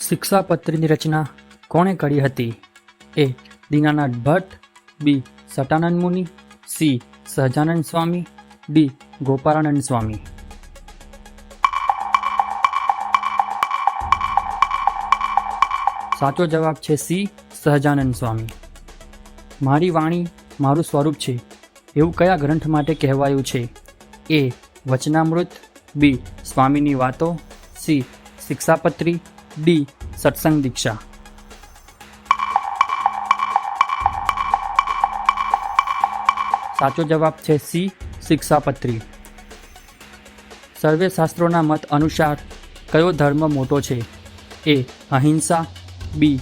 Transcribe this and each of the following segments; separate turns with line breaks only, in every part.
શિક્ષાપત્રીની રચના કોણે કરી હતી? એ. દીનાનાથ ભટ્ટ, બી. સટાનંદ મુનિ, સી. સહજાનંદ સ્વામી, ડી. ગોપાળાનંદ સ્વામી. સાચો જવાબ છે સી. સહજાનંદ સ્વામી. મારી વાણી મારું સ્વરૂપ છે એવું કયા ગ્રંથ માટે કહેવાયું છે? એ. વચનામૃત, બી. સ્વામીની વાતો, સી. શિક્ષાપત્રી, ડી. સત્સંગ દીક્ષા. સાચો જવાબ છે સી. શિક્ષાપત્રી. સર્વે શાસ્ત્રોના મત અનુસાર કયો ધર્મ મોટો છે? એ. અહિંસા, બી.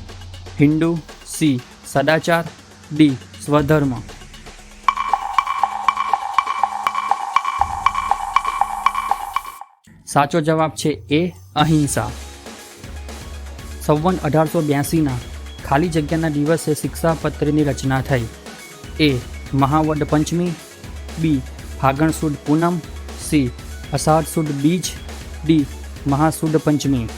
હિન્દુ, સી. સદાચાર, ડી. સ્વધર્મ. સાચો જવાબ છે એ. અહિંસા. સંવત 1882ના ખાલી જગ્યાના દિવસે શિક્ષાપત્રીની રચના થઈ. એ. મહાવદ પંચમી, બી. ફાગણ સુદ પૂનમ, સી. અષાઢ સુદ બીજ, ડી. મહાસુદ પંચમી.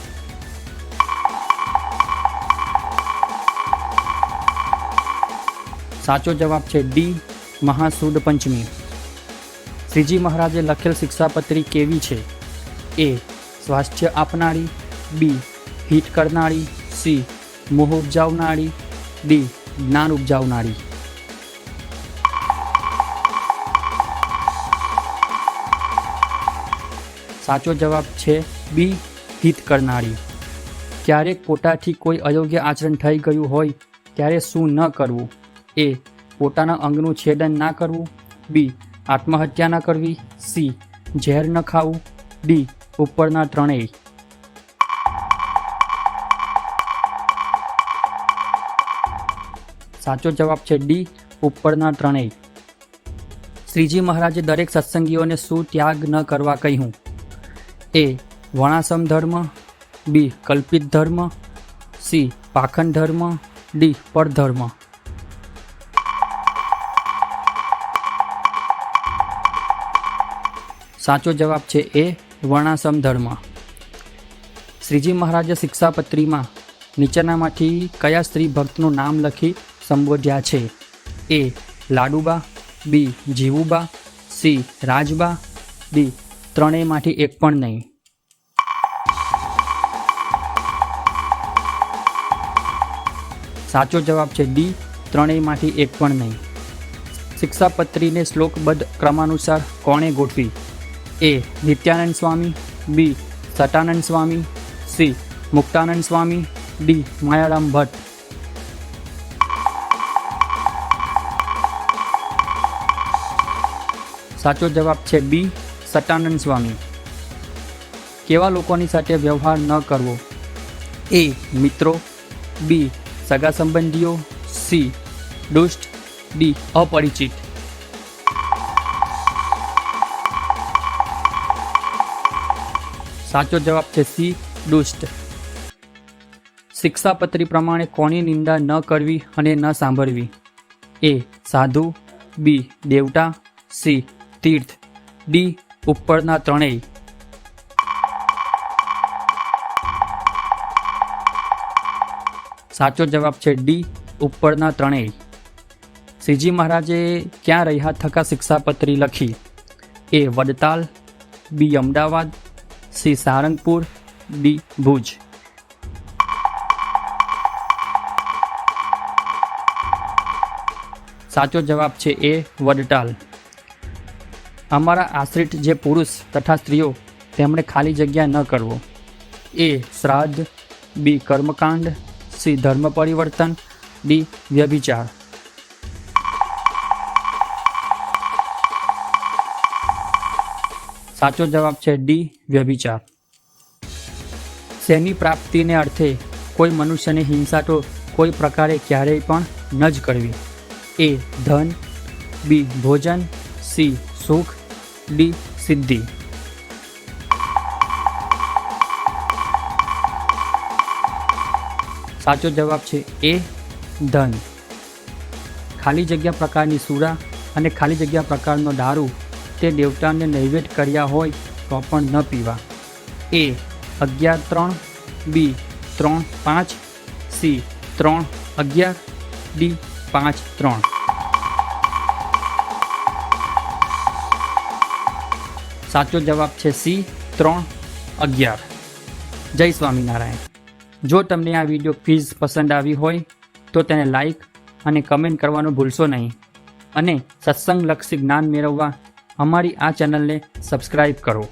સાચો જવાબ છે ડી. મહાસુદ પંચમી. શ્રીજી મહારાજે લખેલ શિક્ષાપત્રી કેવી છે? એ. સ્વાસ્થ્ય આપનારી, બી. હિત કરનારી, સી. મોહ ઉપજાવનારી, ડી. જ્ઞાન ઉપજાવનારી. સાચો જવાબ છે બી. હિત કરનારી. ક્યારેક પોતાથી કોઈ અયોગ્ય આચરણ થઈ ગયું હોય ત્યારે શું ન કરવું? એ. પોતાના અંગનું છેદન ના કરવું, બી. આત્મહત્યા ન કરવી, સી. ઝેર ન ખાવું, ડી. ઉપરના ત્રણેય. સાચો જવાબ છે ડી. ઉપરના ત્રણેય. શ્રીજી મહારાજે દરેક સત્સંગીઓને શું ત્યાગ ન કરવા કહ્યું? એ. વર્ણાશ્રમ ધર્મ, બી. કલ્પિત ધર્મ, સી. પાખંડ ધર્મ, ડી. પરધર્મ. સાચો જવાબ છે એ. વર્ણાશ્રમ ધર્મ. શ્રીજી મહારાજે શિક્ષાપત્રીમાં નીચેનામાંથી કયા સ્ત્રી ભક્તનું નામ લખી સંબોધ્યા છે? એ. લાડુબા, બી. જીવુબા, સી. રાજબા, ડી. ત્રણેયમાંથી એક પણ નહીં. સાચો જવાબ છે ડી. ત્રણેયમાંથી એક પણ નહીં. શિક્ષાપત્રીને શ્લોકબદ્ધ ક્રમાનુસાર કોણે ગોઠવી? એ. નિત્યાનંદ સ્વામી, બી. સટાનંદ સ્વામી, સી. મુક્તાનંદ સ્વામી, ડી. માયારામ ભટ્ટ. સાચો જવાબ છે બી. સટાનંદ સ્વામી. કેવા લોકોની સાથે વ્યવહાર ન કરવો? એ. મિત્રો, બી. સગા સંબંધીઓ, સી. દુષ્ટ, ડી. અપરિચિત. સાચો જવાબ છે સી. દુષ્ટ. શિક્ષાપત્રી પ્રમાણે કોની નિંદા ન કરવી અને ન સાંભળવી? એ. સાધુ, બી. દેવતા, સી. તીર્થ, ડી. ઉપરના ત્રણેય. સાચો જવાબ છે ડી. ઉપરના ત્રણેય. શ્રીજી મહારાજે ક્યાં રહ્યા થકા શિક્ષાપત્રી લખી? એ. વડતાલ, બી. અમદાવાદ, સી. સારંગપુર, ડી. ભુજ. સાચો જવાબ છે એ. વડતાલ. અમારા આશ્રિત જે પુરુષ તથા સ્ત્રીઓ તેમણે ખાલી જગ્યા ન કરવો. એ. શ્રાદ્ધ, બી. કર્મકાંડ, સી. ધર્મ પરિવર્તન, ડી. વ્યભિચાર. સાચો જવાબ છે ડી. વ્યભિચાર. શેની પ્રાપ્તિને અર્થે કોઈ મનુષ્યને હિંસા તો કોઈ પ્રકારે ક્યારેય પણ ન જ કરવી? એ. ધન, બી. ભોજન, સી. સુખ, ડી. સિદ્ધિ. સાચો જવાબ છે એ. ધન. ખાલી જગ્યા પ્રકારની સુરા અને ખાલી જગ્યા પ્રકારનો દારૂ તે દેવતાને નૈવેદ્ય કર્યા હોય તો પણ ન પીવા. એ. 11-3, બી. 3 5, સી 3 11, ડી 5 3. સાચો જવાબ છે સી 3 11. જય સ્વામિનારાયણ. જો તમને આ વિડીયો ક્વિઝ પસંદ આવી હોય તો તેને લાઈક અને કમેન્ટ કરવાનું ભૂલશો નહીં અને સત્સંગલક્ષી જ્ઞાન મેળવવા અમારી આ ચેનલને સબસ્ક્રાઈબ કરો.